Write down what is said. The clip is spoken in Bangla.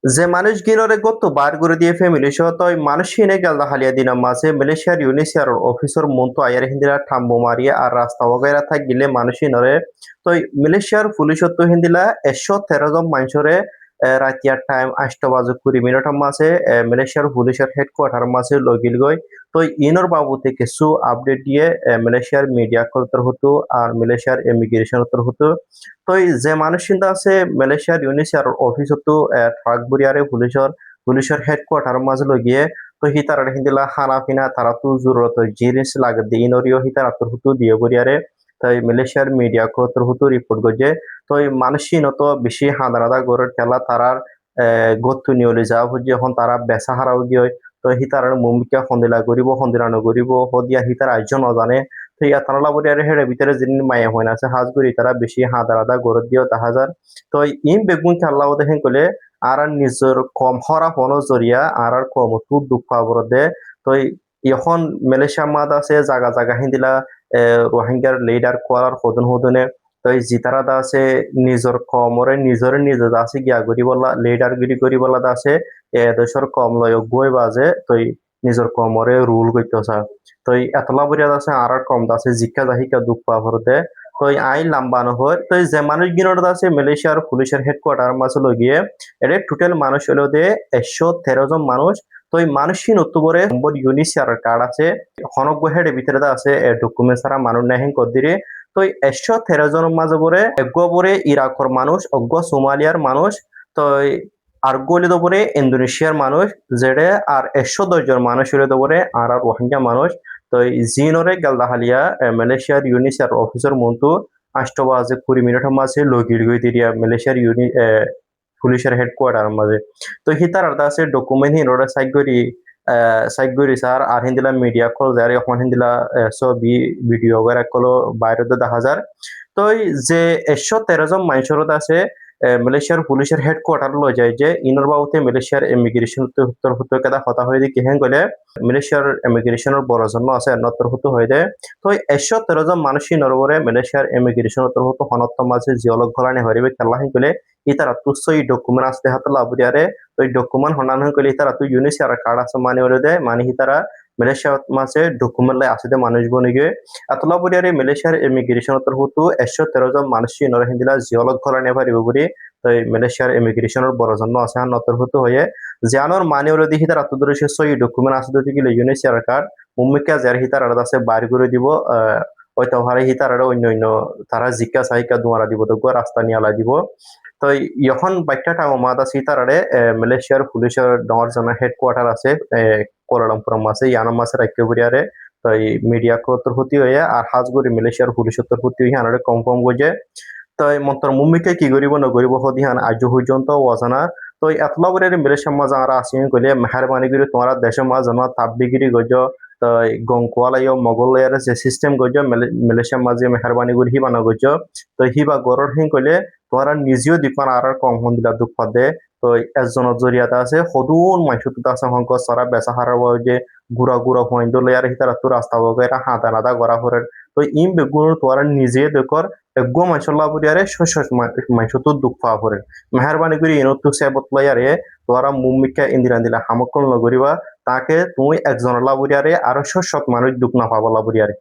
যে মানুষ গিনরে গত বার করে দিয়ে ফ্যামিলি সহ তই মানুষ হিনে গেলদা হালিয়া দিনা মাঝে মালয়েশিয়ার ইউনিসিয়ার অফিসর মন্ত আয়ার হিন্দিরা ঠাম্বো মারিয়ে আর রাস্তা বগাইরা থাক গিলে মানুষ হিনরে তই মালয়েশিয়ার পুলিশ তো হিন্দিলা 113 জন মানুষরে রাতিয়ার টাইম 8:20 মাঝে মালয়েশিয়ার পুলিশের হেডকোয়ার্টার মাঝে লগিল গই তো ইনর বাবুতে কিছু আপডেট দিয়ে মালয়েশিয়ার মিডিয়া করতে হতো আর মালয়েশিয়ার ইমিগ্রেশন হতো তো যে মানুষ চিন্তা আছে মালয়েশিয়ার ইউনিসিয়ার অফিসতো ট্রাক বুরিয়ারে পুলিশের হেডকোয়ার্টার মাঝে লগিয়ে তো হি তারা হিন্দিলা খানা পিনা তারা তো জরুরত জিনিস লাগে দিয়ে ইনরিও হি তারা তোর হতো দিয়ে বুরিয়ারে তাই মালয়েশিয়ার মিডিয়া করতে হতো রিপোর্ট করছে তো মানুষই নত বেশি হাদারাদা গড়ের খেলা তারার গত্তু নিয়লি যাওয়া হচ্ছে এখন তারা বেচা হারাও গিয়ে তো হি তারার মুমিকা সন্দিলা করিব সন্দিলানো করিব হদিয়া হি তারা আইজন নজানে তো ইয়া তারা লাবরিয়ারে হেড়ে ভিতরে যিনি মায়া হয় না আছে হাজগুড়ি তারা বেশি হাদারাদা গড়ত দিও দেখা যার তো ইম বেগুন খেলা দেখেন কলে আর নিজের কম হরা হনো জরিয়া আর কম তু দুঃখ দে তো এখন মালয়েশিয়া মাদ আছে জাগা জাগা হিন্দিলা রোহিঙ্গার লিডার করার হদন হদনে তো জিতারা দা আছে নিজের কমরে নিজে আছে গিয়া করি বলা লিডার গিরি করি বলা দা আছে দেশের কম লয় গই বাজে তো নিজের কমরে রুল করতে তো এতলা বরিয়া আছে আর কম আছে জিকা জাহিকা দুঃখ পাভরতে তো আইন লাম্বানো হয় তো যে মানুষ গিনোর আছে মালয়েশিয়ার পুলিশের হেডকোয়ার্টার মাঝে লগিয়ে এটা টোটাল মানুষ হলো দে 113 জন মানুষ তো এই মানুষই নতুবরে নম্বর ইউনিসিয়ার কার্ড আছে হনক হেড ভিতরে আছে ডকুমেন্ট ছাড়া মানুষ নাহিন কদিরে তো 113 জনের মাঝে পরে একগবরে ইরাকর মানুষ অজ্ঞ সোমালিয়ার মানুষ তো আর গলি দবরে ইন্দোনেশিয়ার মানুষ যেড়ে আর 110 জন মানুষ হলে দবরে আর রোহিঙ্গা মানুষ তো জিনরে গালদাহালিয়া মালয়েশিয়ার ইউনিসিয়ার অফিসার মন্তু 8:20 মাঝে লগির গই দিরিয়া মালয়েশিয়ার পুলিশের হেডকোয়ার্টার মাঝে তো হিতার আর্দা আছে ডকুমেন্ট হিনোরা সাইগরি স্যার আর হিন্দিলা মিডিয়া কল যার এখন হিন্দিলা ছবি ভিডিও করে কল বাইরে দেখা যার তো যে 113 জন মানুষের আছে মালয়েশিয়ার পুলিশের হেডকোয়ার্টার লয় যায় যে ইনর বাবুতে মালয়েশিয়ার ইমিগ্রেশন উত্তর হতে কেদা কথা হয়ে দিয়ে কেহেন গলে মালয়েশিয়ার ইমিগ্রেশনের বড় জন্য আছে নত্তর হতে হয়ে যায় তো 113 জন মানুষই নরবরে মালয়েশিয়ার ইমিগ্রেশন উত্তর হতো হনত্ত মাঝে জিওলগ ঘলানি হরিবে খেলা হিন গলে ইতারা তুচ্ছ এই ডকুমেন্ট আসতে হাতে লাভরিয়ারে ওই ডকুমেন্ট হনান হয়ে গেলে ইতারা তুই ইউনিসিয়ার কার্ড আছে মানে ওরে দেয় মানে হিতারা মালয়েশিয়া মাঝে ডকুমেন্ট লাই আসে মানুষ বনে গিয়ে এতলা বরিয়ারে মালয়েশিয়ার ইমিগ্রেশন উত্তর হতো 113 জন মানুষই নর হিন্দিলা জিওলগ ঘলানি পারিব বলি তো মালয়েশিয়ার ইমিগ্রেশনের বড় জন্য আছে নতর হতো হয়ে জানোর মানে ওরে দেখি তার আত্মদর্শী সই ডকুমেন্ট আসতে গেলে ইউনিসিয়ার কার্ড মুম্মিকা যার হিতার আলাদা আছে বাইর করে দিব ওই তো হারে হিতার অন্য অন্য তারা জিজ্ঞা সাহিকা দুয়ারা দিব তো রাস্তা নিয়ে আলা দিব তো এখন বাক্যটা মাদ আছে তারারে মালয়েশিয়ার পুলিশের ডর জন্য হেডকোয়ার্টার আছে কোয়ালালামপুর মাসে ইয়ানাম মাসের একেবারে তো মিডিয়া কতর হতি হয়ে আর হাজগুড়ি মালয়েশিয়ার পুলিশের হতি হয়ে আনারে কম গজে তো মন্তর মুম্মিকে কি করিব নগরিব হদিহান আজ পর্যন্ত অজানা তো এতলা বরে মালয়েশিয়ার মাঝে আর আসি কইলে মেহরবানি করে তোমার দেশের মাঝে জানা তাববিগিরি গজ তো গংকুয়ালাইও মোগলের যে সিস্টেম গজ মালয়েশিয়ার মাঝে মেহরবানি করে হিবানা গজ তো হিবা গরর হিং কইলে তোমার নিজেও দিপান আর কম হন দিলা দুঃখ দে তো একজনের জরিয়াতে আছে সদুন মাইসুত আছে হংক সারা বেচা হারাব যে গুড়া হইন দলে আর হিতারা তো রাস্তা বগাইরা হাঁদা নাদা গড়া হরের তো ইম বেগুন তোরা নিজে দেখর একগো মাইসল্লা বুড়িয়ারে শস্য মাইসুত দুঃখ হরের মেহরবানি করে ইনতো সেবত লয়ারে তোরা মুম্মিকা ইন্দিরা দিলা হামকল নগরিবা তাকে তুমি একজনের লাবুরিয়ারে আরো শস্যত মানুষ দুঃখ না পাবো লাবুরিয়ারে